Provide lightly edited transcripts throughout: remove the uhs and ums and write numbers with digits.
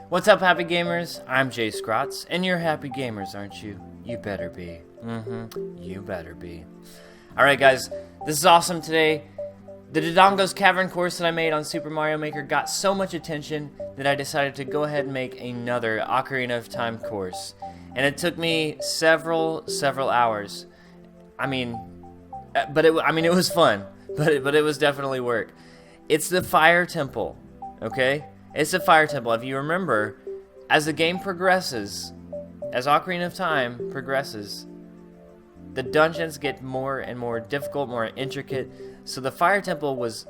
What's up, happy gamers? I'm Jay Scrotts, and you're happy gamers, aren't you? You better be. You better be. Alright guys, this is awesome today. The Dodongo's Cavern course that I made on Super Mario Maker got so much attention that I decided to go ahead and make another Ocarina of Time course. And it took me several hours. I mean, it was fun, but it was definitely work. It's the Fire Temple, okay? It's the Fire Temple. If you remember, as the game progresses, as Ocarina of Time progresses, the dungeons get more and more difficult, more intricate. So the Fire Temple was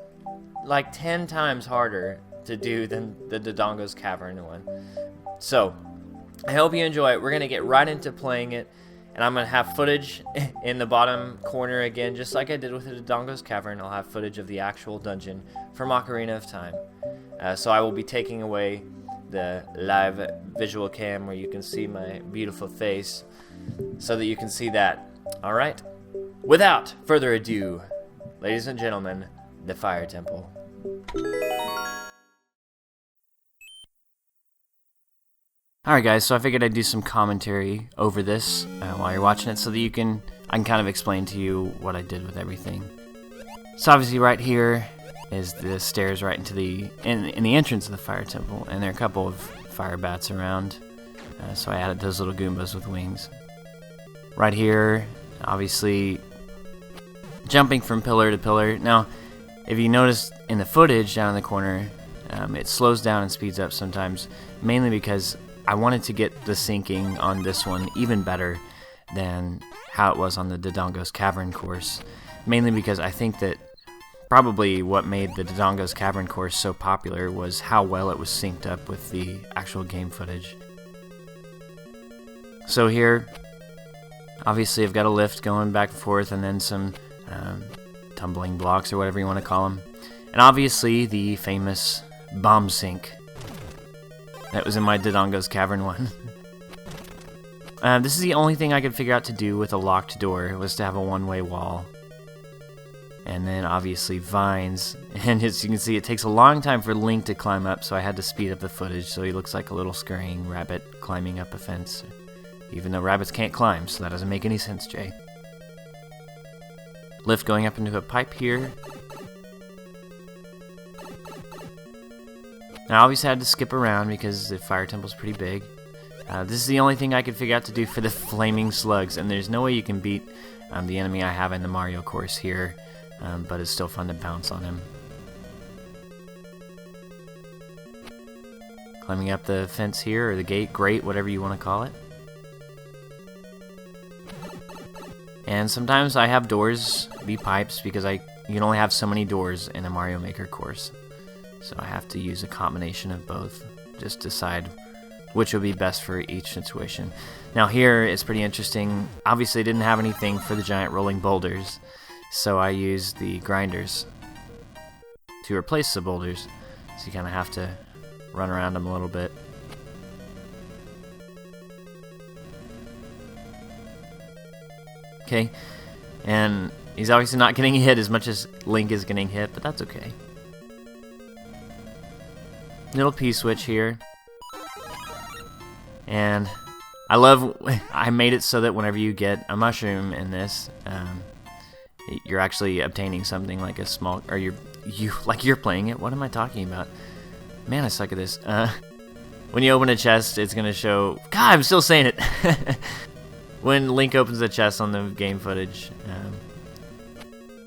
like 10 times harder to do than the Dodongo's Cavern one. So, I hope you enjoy it. We're going to get right into playing it. And I'm going to have footage in the bottom corner again, just like I did with the Dodongo's Cavern. I'll have footage of the actual dungeon from Ocarina of Time. So I will be taking away the live visual cam where you can see my beautiful face so that you can see that. Alright? Without further ado, ladies and gentlemen, the Fire Temple. Alright guys, so I figured I'd do some commentary over this while you're watching it so that I can kind of explain to you what I did with everything. So obviously right here is the stairs right into the entrance of the Fire Temple, and there are a couple of fire bats around, so I added those little Goombas with wings. Right here, obviously, jumping from pillar to pillar. Now, if you notice in the footage down in the corner, it slows down and speeds up sometimes, mainly because I wanted to get the syncing on this one even better than how it was on the Dodongo's Cavern course, mainly because I think that probably what made the Dodongo's Cavern course so popular was how well it was synced up with the actual game footage. So here, obviously I've got a lift going back and forth, and then some tumbling blocks or whatever you want to call them. And obviously the famous bomb sink that was in my Dodongo's Cavern one. This is the only thing I could figure out to do with a locked door, was to have a one-way wall. And then obviously vines, and as you can see, it takes a long time for Link to climb up, so I had to speed up the footage so he looks like a little scurrying rabbit climbing up a fence, even though rabbits can't climb, so that doesn't make any sense, Jay. Lift going up into a pipe here. Now, I obviously had to skip around because the Fire Temple's pretty big. This is the only thing I could figure out to do for the flaming slugs, and there's no way you can beat the enemy I have in the Mario course here. But it's still fun to bounce on him. Climbing up the fence here, or the gate, grate, whatever you want to call it. And sometimes I have doors be pipes because you can only have so many doors in a Mario Maker course. So I have to use a combination of both. Just decide which would be best for each situation. Now here, it's pretty interesting. Obviously I didn't have anything for the giant rolling boulders, so I used the grinders to replace the boulders. So you kind of have to run around them a little bit. Okay, and he's obviously not getting hit as much as Link is getting hit, but that's okay. Little P-switch here. And I made it so that whenever you get a mushroom in this, you're actually obtaining something like a small, or you're playing it. What am I talking about? Man, I suck at this. When you open a chest, it's gonna show. God, I'm still saying it. When Link opens the chest on the game footage,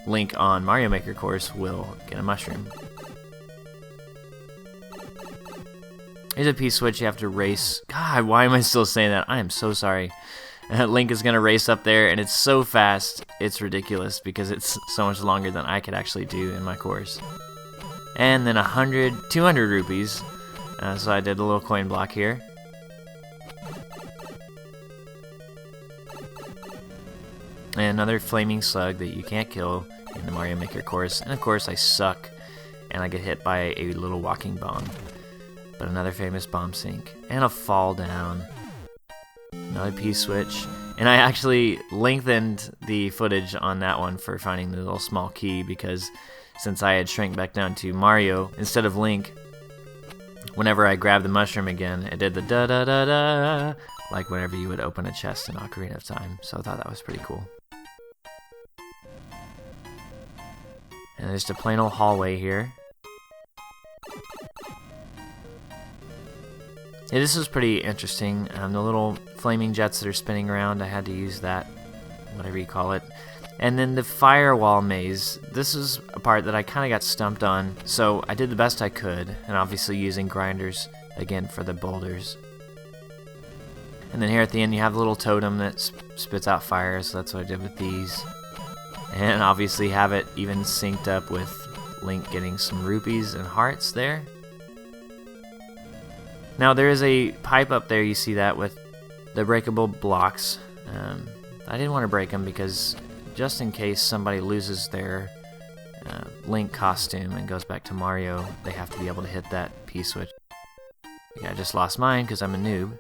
Link on Mario Maker course will get a mushroom. Here's a P-switch. You have to race. God, why am I still saying that? I am so sorry. Link is going to race up there, and it's so fast, it's ridiculous because it's so much longer than I could actually do in my course. And then 200 rupees. So I did a little coin block here. And another flaming slug that you can't kill in the Mario Maker course. And of course I suck, and I get hit by a little walking bomb. But another famous bomb sink. And a fall down. Another P-switch. And I actually lengthened the footage on that one for finding the little small key because since I had shrank back down to Mario instead of Link. Whenever I grabbed the mushroom again, it did the da-da-da-da, like whenever you would open a chest in Ocarina of Time. So I thought that was pretty cool. And there's just a plain old hallway here. Yeah, this was pretty interesting. The little flaming jets that are spinning around, I had to use that, whatever you call it. And then the firewall maze, this is a part that I kind of got stumped on, so I did the best I could, and obviously using grinders, again, for the boulders. And then here at the end you have a little totem that spits out fire, so that's what I did with these. And obviously have it even synced up with Link getting some rupees and hearts there. Now there is a pipe up there, you see that, with the breakable blocks. I didn't want to break them because just in case somebody loses their Link costume and goes back to Mario, they have to be able to hit that P-switch. Yeah, I just lost mine because I'm a noob.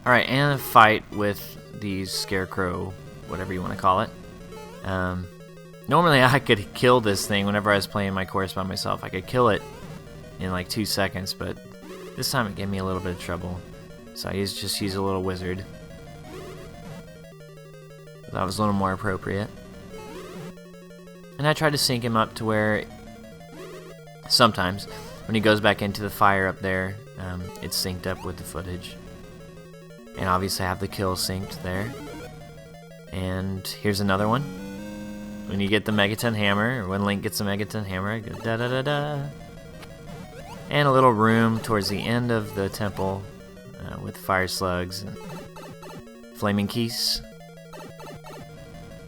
Alright, and a fight with these scarecrow, whatever you want to call it. Normally I could kill this thing whenever I was playing my course by myself. I could kill it in like 2 seconds, but this time it gave me a little bit of trouble. So I just used a little wizard. That was a little more appropriate. And I tried to sync him up to where sometimes when he goes back into the fire up there, it's synced up with the footage. And obviously I have the kill synced there. And here's another one. When you get the Megaton Hammer, or when Link gets the Megaton Hammer, I go da-da-da-da. And a little room towards the end of the temple with fire slugs and flaming keys.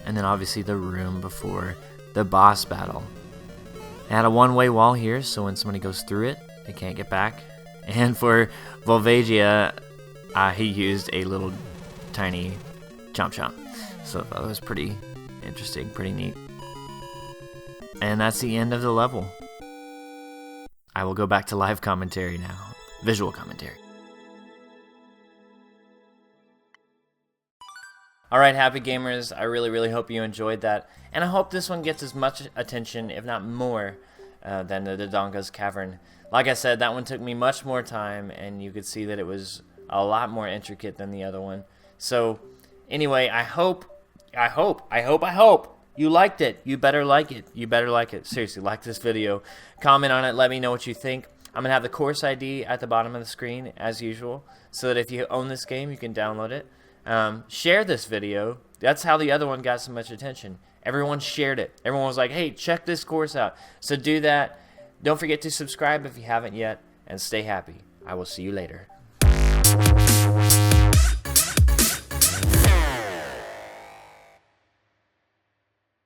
And then obviously the room before the boss battle. I had a one-way wall here, so when somebody goes through it, they can't get back. And for Volvagia, he used a little tiny chomp chomp. So that was pretty interesting, pretty neat. And that's the end of the level. I will go back to live commentary now. Visual commentary. Alright, happy gamers, I really hope you enjoyed that. And I hope this one gets as much attention, if not more, than the Dodonga's Cavern. Like I said, that one took me much more time, and you could see that it was a lot more intricate than the other one. So, anyway, I hope you liked it. You better like it. You better like it. Seriously, like this video. Comment on it. Let me know what you think. I'm going to have the course ID at the bottom of the screen, as usual, so that if you own this game, you can download it. Share this video. That's how the other one got so much attention. Everyone shared it. Everyone was like, hey, check this course out. So do that. Don't forget to subscribe if you haven't yet, and stay happy. I will see you later.